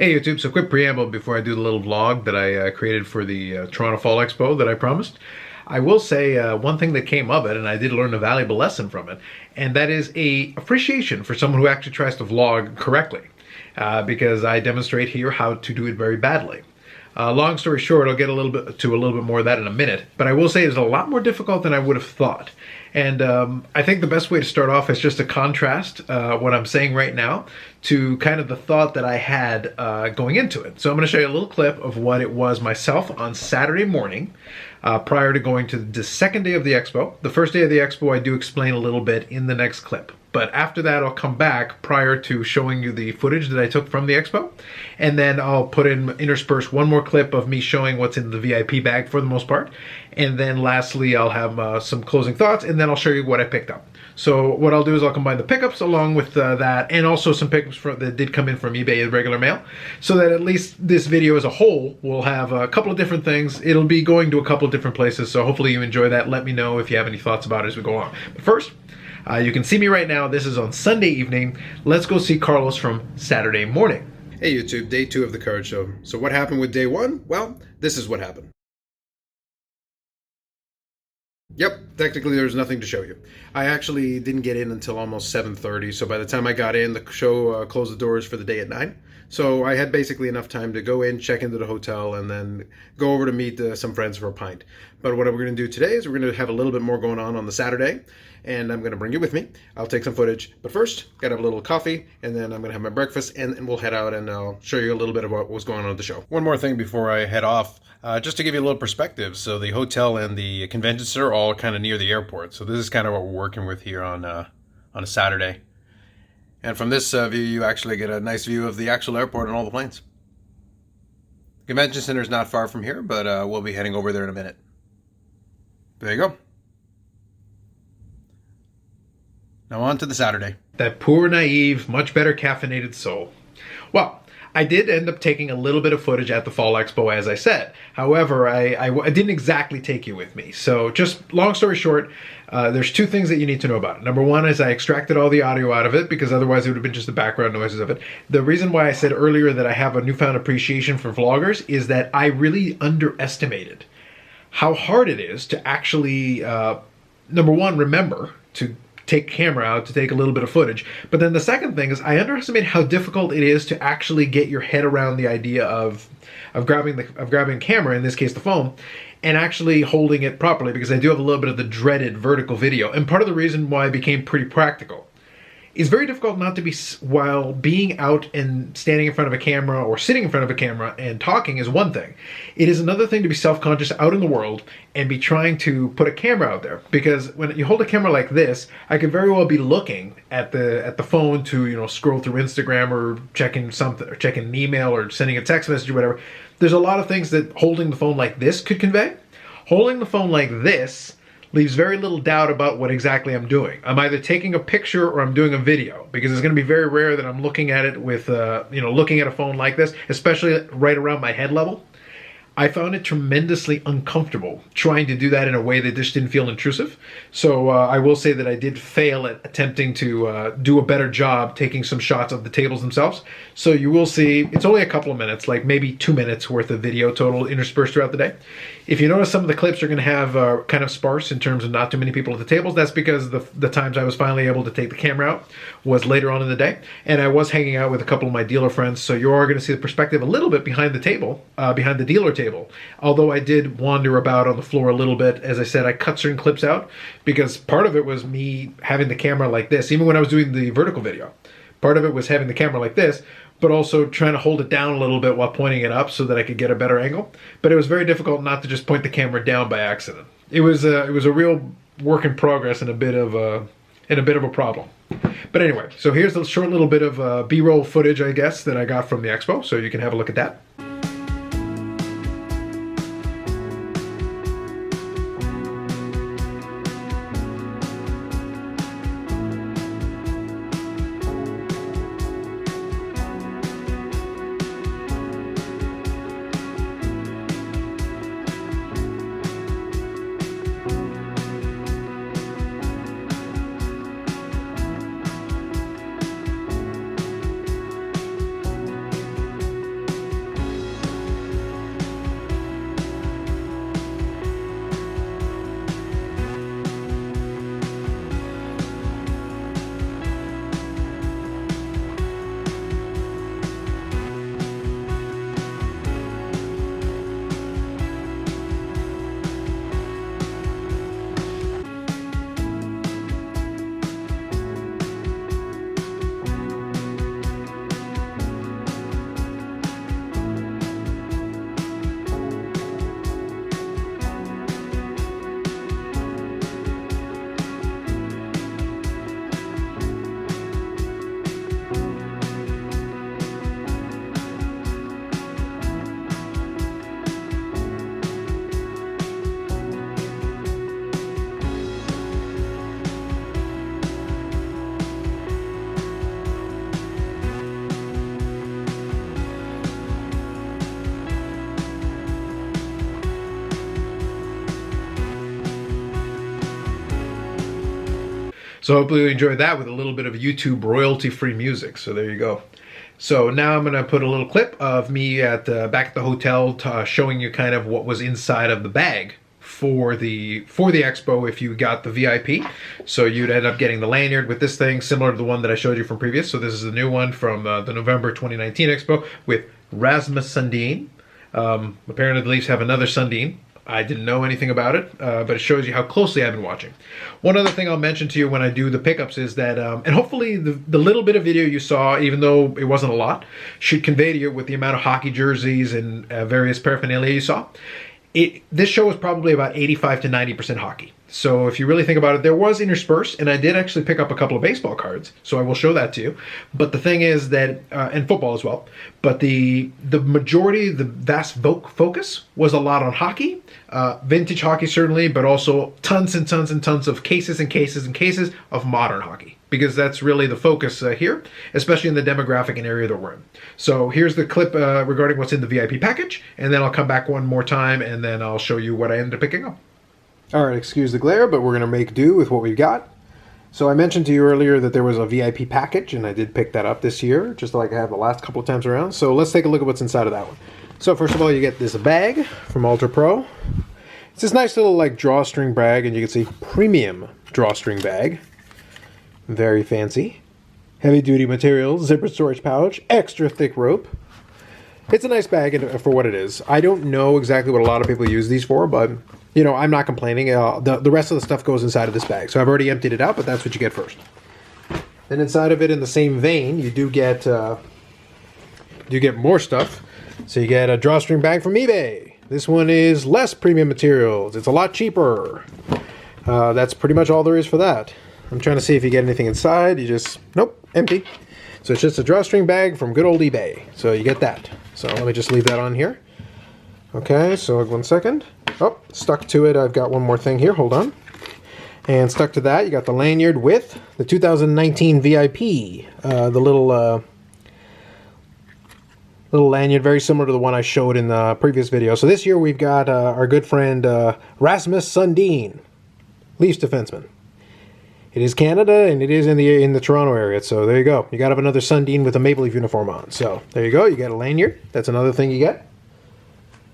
Hey YouTube, so quick preamble before I do the little vlog that I created for the Toronto Fall Expo that I promised. I will say one thing that came of it, and I did learn a valuable lesson from it, and that is a appreciation for someone who actually tries to vlog correctly, because I demonstrate here how to do it very badly. Long story short, I'll get a little bit more of that in a minute, but I will say it's a lot more difficult than I would have thought. And I think the best way to start off is just to contrast what I'm saying right now to kind of the thought that I had going into it. So I'm going to show you a little clip of what it was myself on Saturday morning prior to going to the second day of the expo. The first day of the expo I do explain a little bit in the next clip. But after that, I'll come back prior to showing you the footage that I took from the expo. And then I'll intersperse one more clip of me showing what's in the VIP bag for the most part. And then lastly, I'll have some closing thoughts, and then I'll show you what I picked up. So what I'll do is I'll combine the pickups along with that, and also some pickups that did come in from eBay as regular mail, so that at least this video as a whole will have a couple of different things. It'll be going to a couple of different places, so hopefully you enjoy that. Let me know if you have any thoughts about it as we go on. But first, you can see me right now. This is on Sunday evening. Let's go see Carlos from Saturday morning. Hey YouTube, day 2 of the card show. So what happened with day 1? Well, this is what happened. Yep, technically there's nothing to show you. I actually didn't get in until almost 7:30, so by the time I got in, the show closed the doors for the day at 9. So I had basically enough time to go in, check into the hotel, and then go over to meet some friends for a pint. But what we're going to do today is we're going to have a little bit more going on the Saturday, and I'm going to bring you with me. I'll take some footage, but first, got to have a little coffee, and then I'm going to have my breakfast, and we'll head out, and I'll show you a little bit of what was going on at the show. One more thing before I head off, just to give you a little perspective. So the hotel and the convention center are all kind of near the airport, so this is kind of what we're working with here on a Saturday. And from this view, you actually get a nice view of the actual airport and all the planes. The convention center is not far from here, but we'll be heading over there in a minute. There you go. Now on to the Saturday. That poor, naive, much better caffeinated soul. Well, I did end up taking a little bit of footage at the Fall Expo, as I said. However, I didn't exactly take you with me. So just long story short, there's two things that you need to know about it. Number one is I extracted all the audio out of it because otherwise it would have been just the background noises of it. The reason why I said earlier that I have a newfound appreciation for vloggers is that I really underestimated how hard it is to actually, number one, remember to take camera out to take a little bit of footage. But then the second thing is I underestimate how difficult it is to actually get your head around the idea of grabbing a camera, in this case the phone, and actually holding it properly, because I do have a little bit of the dreaded vertical video. And part of the reason why I became pretty practical is very difficult not to be, while being out and standing in front of a camera or sitting in front of a camera and talking is one thing. It is another thing to be self-conscious out in the world and be trying to put a camera out there. Because when you hold a camera like this, I could very well be looking at the phone to, you know, scroll through Instagram or checking something, or checking an email or sending a text message or whatever. There's a lot of things that holding the phone like this could convey. Holding the phone like this leaves very little doubt about what exactly I'm doing. I'm either taking a picture or I'm doing a video, because it's going to be very rare that I'm looking at it with, looking at a phone like this, especially right around my head level. I found it tremendously uncomfortable trying to do that in a way that just didn't feel intrusive. So I will say that I did fail at attempting to do a better job taking some shots of the tables themselves. So you will see, it's only a couple of minutes, like maybe 2 minutes worth of video total interspersed throughout the day. If you notice, some of the clips are going to have kind of sparse in terms of not too many people at the tables. That's because the times I was finally able to take the camera out was later on in the day. And I was hanging out with a couple of my dealer friends, so you are going to see the perspective a little bit behind the table, behind the dealer table. Although I did wander about on the floor a little bit. As I said, I cut certain clips out because part of it was me having the camera like this, even when I was doing the vertical video. Part of it was having the camera like this, but also trying to hold it down a little bit while pointing it up so that I could get a better angle. But it was very difficult not to just point the camera down by accident. It was a real work in progress and a bit of a problem. But anyway, so here's a short little bit of B-roll footage, I guess, that I got from the expo, so you can have a look at that. So hopefully you enjoyed that with a little bit of YouTube royalty-free music. So there you go. So now I'm going to put a little clip of me at back at the hotel showing you kind of what was inside of the bag for the expo if you got the VIP. So you'd end up getting the lanyard with this thing, similar to the one that I showed you from previous. So this is the new one from the November 2019 expo with Rasmus Sundin. Apparently the Leafs have another Sundin. I didn't know anything about it, but it shows you how closely I've been watching. One other thing I'll mention to you when I do the pickups is that, and hopefully the little bit of video you saw, even though it wasn't a lot, should convey to you with the amount of hockey jerseys and various paraphernalia you saw. This show was probably about 85 to 90% hockey. So if you really think about it, there was interspersed, and I did actually pick up a couple of baseball cards, so I will show that to you. But the thing is that, and football as well, but the majority, the vast focus was a lot on hockey, vintage hockey certainly, but also tons and tons and tons of cases and cases and cases of modern hockey, because that's really the focus here, especially in the demographic and area that we're in. So here's the clip regarding what's in the VIP package, and then I'll come back one more time, and then I'll show you what I ended up picking up. All right, excuse the glare, but we're going to make do with what we've got. So I mentioned to you earlier that there was a VIP package, and I did pick that up this year, just like I have the last couple of times around. So let's take a look at what's inside of that one. So first of all, you get this bag from Ultra Pro. It's this nice little like drawstring bag, and you can see premium drawstring bag. Very fancy. Heavy duty material, zipper storage pouch, extra thick rope. It's a nice bag for what it is. I don't know exactly what a lot of people use these for, but you know, I'm not complaining. The rest of the stuff goes inside of this bag. So I've already emptied it out, but that's what you get first. Then inside of it, in the same vein, you do get more stuff. So you get a drawstring bag from eBay. This one is less premium materials. It's a lot cheaper. That's pretty much all there is for that. I'm trying to see if you get anything inside. You just, nope, empty. So it's just a drawstring bag from good old eBay. So you get that. So let me just leave that on here. Okay, so 1 second. Oh, stuck to it. I've got one more thing here. Hold on. And stuck to that, you got the lanyard with the 2019 VIP. The little lanyard, very similar to the one I showed in the previous video. So this year we've got our good friend Rasmus Sundin, Leafs defenseman. It is Canada, and it is in the Toronto area. So there you go. You got to have another Sundin with a Maple Leaf uniform on. So there you go. You get a lanyard. That's another thing you get.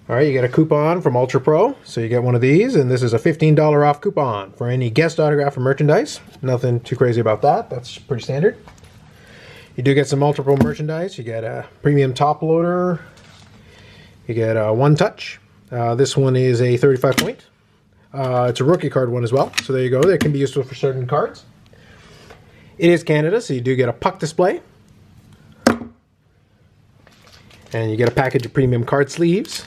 All right, you get a coupon from Ultra Pro, so you get one of these, and this is a $15 off coupon for any guest autograph or merchandise. Nothing too crazy about that. That's pretty standard. You do get some Ultra Pro merchandise. You get a premium top loader. You get a One Touch. This one is a 35 point. It's a rookie card one as well, so there you go. That can be useful for certain cards. It is Canada, so you do get a puck display. And you get a package of premium card sleeves.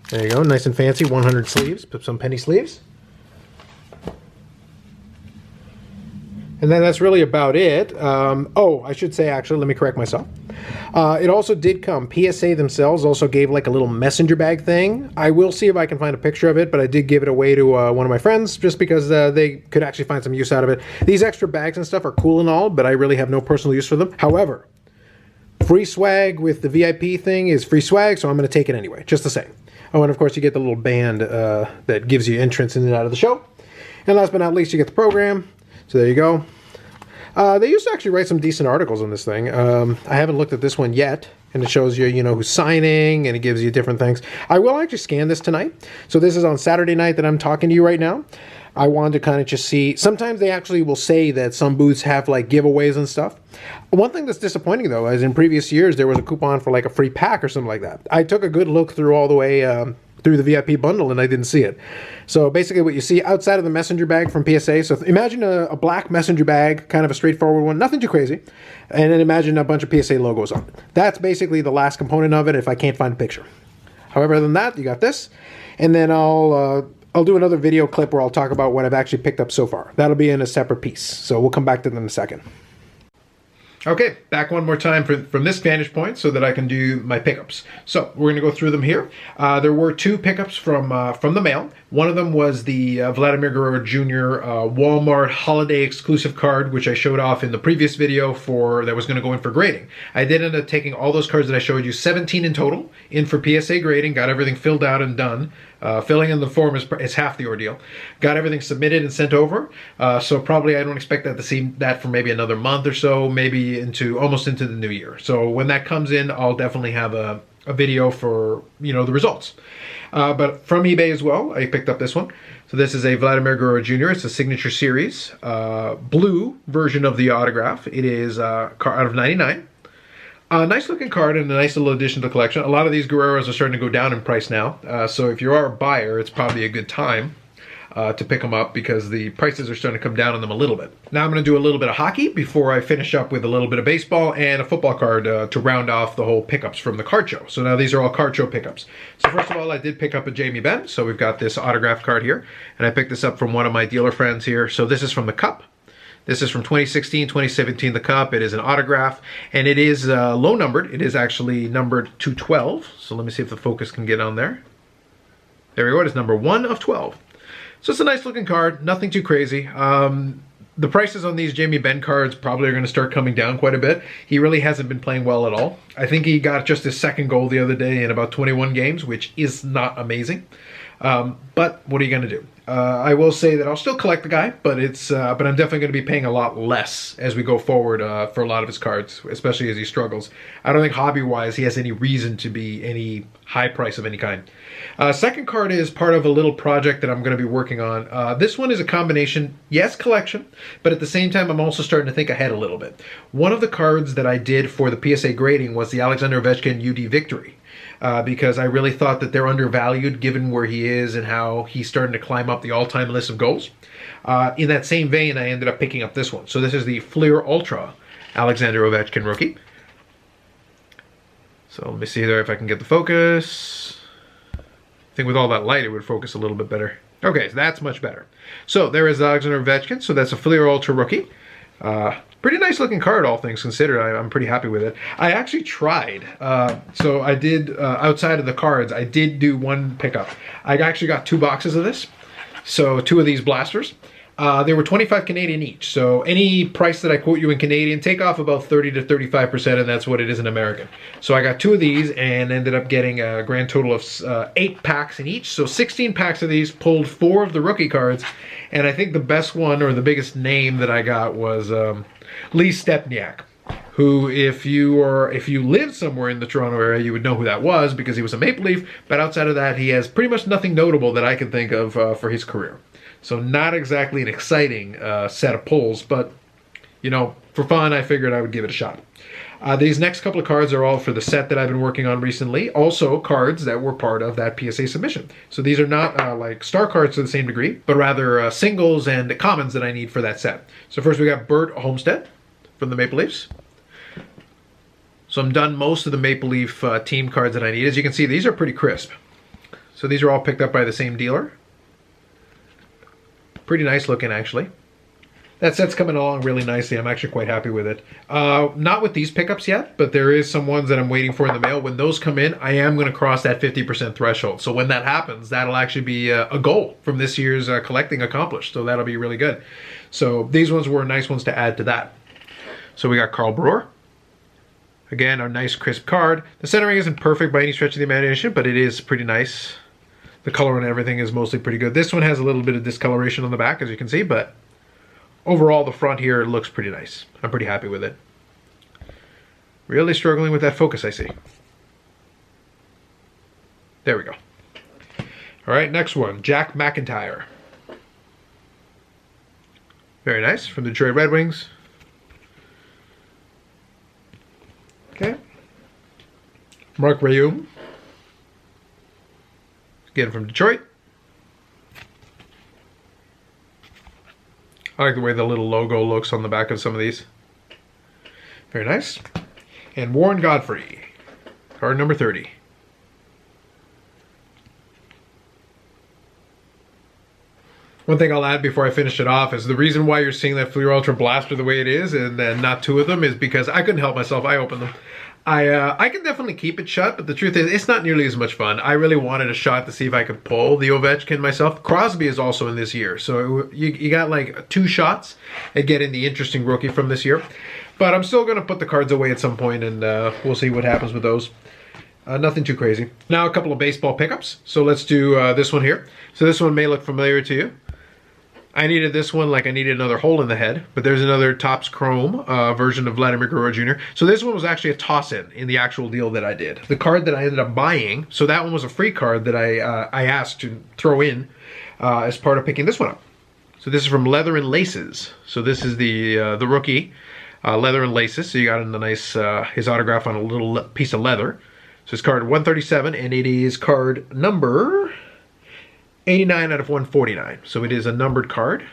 There you go, nice and fancy, 100 sleeves, put some penny sleeves. And then that's really about it. Oh, I should say, actually, let me correct myself. It also did come, PSA themselves also gave like a little messenger bag thing. I will see if I can find a picture of it, but I did give it away to one of my friends just because they could actually find some use out of it. These extra bags and stuff are cool and all, but I really have no personal use for them. However, free swag with the VIP thing is free swag, so I'm going to take it anyway, just the same. Oh, and of course you get the little band that gives you entrance in and out of the show. And last but not least, you get the program. So there you go. They used to actually write some decent articles on this thing. I haven't looked at this one yet. And it shows you, you know, who's signing, and it gives you different things. I will actually scan this tonight. So this is on Saturday night that I'm talking to you right now. I wanted to kind of just see, sometimes they actually will say that some booths have like giveaways and stuff. One thing that's disappointing though, is in previous years, there was a coupon for like a free pack or something like that. I took a good look through all the way through the VIP bundle and I didn't see it. So basically what you see outside of the messenger bag from PSA, so imagine a black messenger bag, kind of a straightforward one, nothing too crazy. And then imagine a bunch of PSA logos on it. That's basically the last component of it if I can't find a picture. However, other than that, you got this. And then I'll do another video clip where I'll talk about what I've actually picked up so far. That'll be in a separate piece, so we'll come back to them in a second. Okay, back one more time from this vantage point so that I can do my pickups. So we're going to go through them here. There were two pickups from the mail. One of them was the Vladimir Guerrero Jr. Walmart holiday exclusive card, which I showed off in the previous video that was going to go in for grading. I did end up taking all those cards that I showed you, 17 in total, in for PSA grading, got everything filled out and done. Filling in the form is half the ordeal. Got everything submitted and sent over. So probably I don't expect that to see that for maybe another month or so, maybe almost into the new year. So when that comes in, I'll definitely have a video for, the results. But from eBay as well, I picked up this one. So this is a Vladimir Guerrero Jr. It's a signature series, blue version of the autograph. It is out of 99. A nice looking card and a nice little addition to the collection. A lot of these Guerreros are starting to go down in price now. So if you are a buyer, it's probably a good time to pick them up because the prices are starting to come down on them a little bit. Now I'm going to do a little bit of hockey before I finish up with a little bit of baseball and a football card to round off the whole pickups from the card show. So now these are all card show pickups. So first of all, I did pick up a Jamie Benn. So we've got this autograph card here. And I picked this up from one of my dealer friends here. So this is from the Cup. This is from 2016, 2017, the Cup. It is an autograph, and it is low numbered. It is actually numbered 212. So let me see if the focus can get on there. There we go. It is number 1 of 12. So it's a nice looking card, nothing too crazy. The prices on these Jamie Benn cards probably are going to start coming down quite a bit. He really hasn't been playing well at all. I think he got just his second goal the other day in about 21 games, which is not amazing. But what are you going to do? I will say that I'll still collect the guy, but I'm definitely going to be paying a lot less as we go forward for a lot of his cards, especially as he struggles. I don't think hobby-wise he has any reason to be any high price of any kind. Second card is part of a little project that I'm going to be working on. This one is a combination, yes, collection, but at the same time I'm also starting to think ahead a little bit. One of the cards that I did for the PSA grading was the Alexander Ovechkin UD Victory. Because I really thought that they're undervalued given where he is and how he's starting to climb up the all-time list of goals. In that same vein, I ended up picking up this one. So this is the Fleer Ultra Alexander Ovechkin rookie. So let me see there if I can get the focus. I think with all that light, it would focus a little bit better. Okay, so that's much better. So there is Alexander Ovechkin. So that's a Fleer Ultra rookie. Pretty nice looking card, all things considered. I'm pretty happy with it. I actually tried. So I did, outside of the cards, I did do one pickup. I actually got 2 boxes of this. So 2 of these blasters. They were 25 Canadian each. So any price that I quote you in Canadian, take off about 30 to 35%, and that's what it is in American. So I got 2 of these and ended up getting a grand total of 8 packs in each. So 16 packs of these, pulled 4 of the rookie cards. And I think the best one, or the biggest name that I got was Lee Stepniak, who if you live somewhere in the Toronto area, you would know who that was because he was a Maple Leaf, but outside of that, he has pretty much nothing notable that I can think of for his career. So not exactly an exciting set of pulls, but, for fun, I figured I would give it a shot. These next couple of cards are all for the set that I've been working on recently. Also, cards that were part of that PSA submission. So these are not like star cards to the same degree, but rather singles and commons that I need for that set. So first we got Bert Homestead from the Maple Leafs. So I'm done most of the Maple Leaf team cards that I need. As you can see, these are pretty crisp. So these are all picked up by the same dealer. Pretty nice looking, actually. That set's coming along really nicely. I'm actually quite happy with it. Not with these pickups yet, but there is some ones that I'm waiting for in the mail. When those come in, I am going to cross that 50% threshold. So when that happens, that'll actually be a goal from this year's collecting accomplished. So that'll be really good. So these ones were nice ones to add to that. So we got Carl Brewer. Again, a nice crisp card. The centering isn't perfect by any stretch of the imagination, but it is pretty nice. The color and everything is mostly pretty good. This one has a little bit of discoloration on the back, as you can see, but overall, the front here looks pretty nice. I'm pretty happy with it. Really struggling with that focus, I see. There we go. All right, next one, Jack McIntyre. Very nice, from the Detroit Red Wings. Okay. Mark Rayum. Again, from Detroit. I like the way the little logo looks on the back of some of these. Very nice. And Warren Godfrey, card number 30. One thing I'll add before I finish it off is the reason why you're seeing that Fleer Ultra Blaster the way it is and not 2 of them is because I couldn't help myself. I opened them. I can definitely keep it shut, but the truth is it's not nearly as much fun. I really wanted a shot to see if I could pull the Ovechkin myself. Crosby is also in this year, so you got like 2 shots at getting the interesting rookie from this year. But I'm still going to put the cards away at some point, and we'll see what happens with those. Nothing too crazy. Now a couple of baseball pickups. So let's do this one here. So this one may look familiar to you. I needed this one like I needed another hole in the head, but there's another Topps Chrome version of Vladimir Guerrero Jr. So this one was actually a toss-in the actual deal that I did. The card that I ended up buying, so that one was a free card that I asked to throw in as part of picking this one up. So this is from Leather and Laces. So this is the rookie, Leather and Laces. So you got in the nice, his autograph on a little piece of leather. So it's card 137, and it is card number 89 out of 149. So it is a numbered card.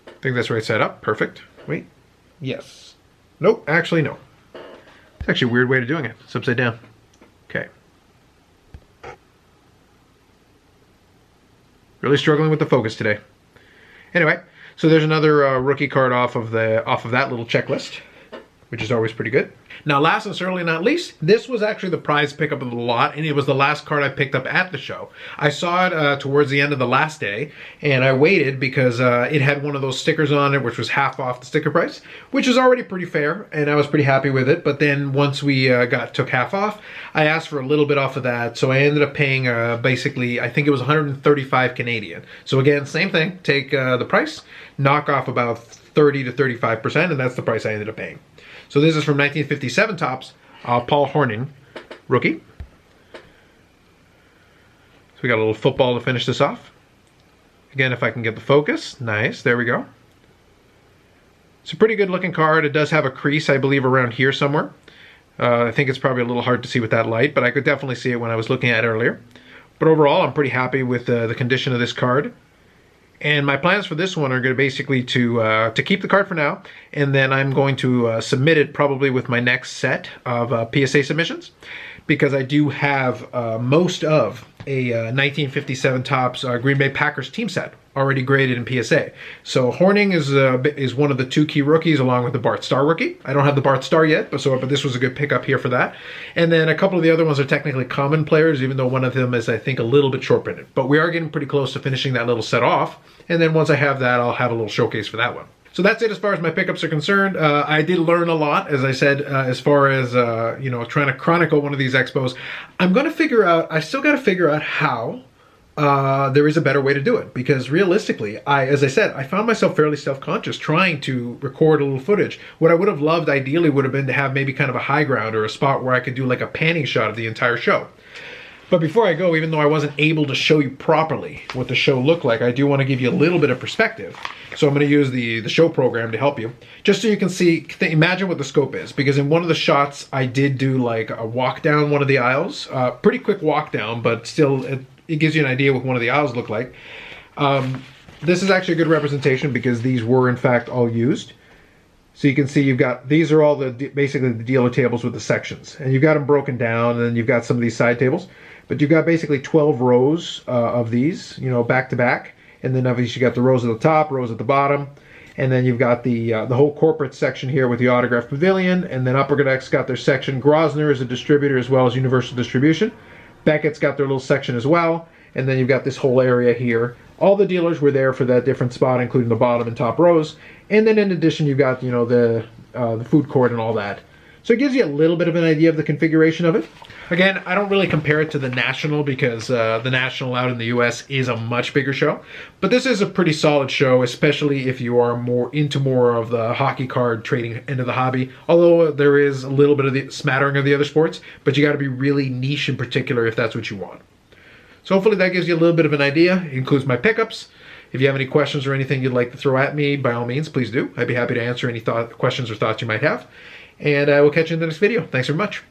I think that's right side up. Perfect. Wait. Yes. Nope. Actually, no. It's actually a weird way of doing it. It's upside down. Okay. Really struggling with the focus today. Anyway, so there's another rookie card off of that little checklist, which is always pretty good. Now, last and certainly not least, this was actually the prize pickup of the lot, and it was the last card I picked up at the show. I saw it towards the end of the last day, and I waited because it had one of those stickers on it, which was half off the sticker price, which is already pretty fair, and I was pretty happy with it. But then once we took half off, I asked for a little bit off of that, so I ended up paying basically, I think it was 135 Canadian. So again, same thing. Take the price, knock off about 30 to 35%, and that's the price I ended up paying. So this is from 1957 Topps, Paul Hornung, rookie. So we got a little football to finish this off. Again, if I can get the focus, nice, there we go. It's a pretty good looking card. It does have a crease, I believe, around here somewhere. I think it's probably a little hard to see with that light, but I could definitely see it when I was looking at it earlier. But overall, I'm pretty happy with the condition of this card. And my plans for this one are going to basically to keep the card for now, and then I'm going to submit it probably with my next set of PSA submissions, because I do have most of a 1957 Topps Green Bay Packers team set already graded in PSA. So Hornung is one of the two key rookies, along with the Bart Starr rookie. I don't have the Bart Starr yet, but this was a good pickup here for that. And then a couple of the other ones are technically common players, even though one of them is, I think, a little bit short printed. But we are getting pretty close to finishing that little set off. And then once I have that, I'll have a little showcase for that one. So that's it as far as my pickups are concerned. I did learn a lot, as I said, as far as, trying to chronicle one of these expos. I'm going to figure out, I still got to figure out how there is a better way to do it, because realistically, as I said, I found myself fairly self-conscious trying to record a little footage. What I would have loved ideally would have been to have maybe kind of a high ground or a spot where I could do like a panning shot of the entire show. But before I go, even though I wasn't able to show you properly what the show looked like, I do want to give you a little bit of perspective. So I'm going to use the show program to help you, just so you can see, imagine what the scope is. Because in one of the shots, I did do like a walk down one of the aisles, pretty quick walk down, but still it gives you an idea what one of the aisles look like. This is actually a good representation because these were in fact all used. So you can see these are all basically the dealer tables with the sections, and you've got them broken down, and then you've got some of these side tables. But you've got basically 12 rows of these, back to back. And then obviously you got the rows at the top, rows at the bottom. And then you've got the whole corporate section here with the Autograph Pavilion. And then Upper Deck's got their section. Grosvenor is a distributor as well as Universal Distribution. Beckett's got their little section as well. And then you've got this whole area here. All the dealers were there for that different spot, including the bottom and top rows. And then in addition, you've got, the food court and all that. So it gives you a little bit of an idea of the configuration of it. Again, I don't really compare it to the National because the National out in the US is a much bigger show. But this is a pretty solid show, especially if you are into more of the hockey card trading end of the hobby. Although there is a little bit of the smattering of the other sports, but you got to be really niche in particular if that's what you want. So hopefully that gives you a little bit of an idea. It includes my pickups. If you have any questions or anything you'd like to throw at me, by all means, please do. I'd be happy to answer any questions or thoughts you might have. And I will catch you in the next video. Thanks very much.